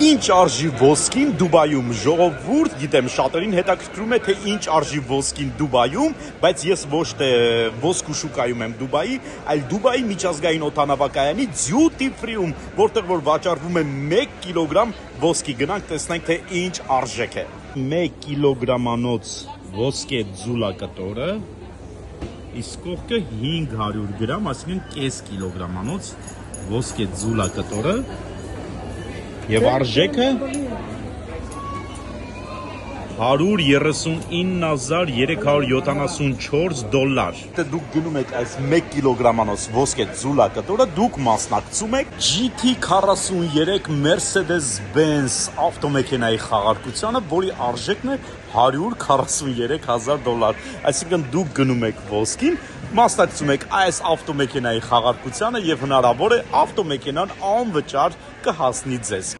Ինչ արժի ոսկին Դուբայում, ժողովուրդ, գիտեմ շատերին հետաքրքրում է թե ինչ արժի ոսկին Դուբայում, բայց ես ոչ թե ոսկու շուկայում եմ Դուբայի, այլ Դուբայի միջազգային օդանավակայանի duty free-ում, որտեղ որ վաճառվում է 1 կիլոգրամ ոսկի, գնանք տեսնենք թե ինչ արժեք է։ 1 կիլոգրամանոց ոսկե ձուլակտորը, իսկ կողքը 500 գրամ, այսինքն կես կիլոգրամանոց ոսկե ձուլակտորը Եվ արժեքը 139,374 դոլար։ Դե դուք գնում եք այս 1 կիլոգրամանոց ոսկե ձուլակտորը, դուք մասնակցում եք GT43 Mercedes-Benz ավտոմեքենայի խաղարկությանը, որի արժեքն է 143,000 դոլար։ Այսինքն դուք գնում եք ոսկին, մասնակցում եք այս ավտոմեքենայի խաղարկությանը եւ հնարավոր է ավտոմեքենան անվճար կհասնի ձեզ։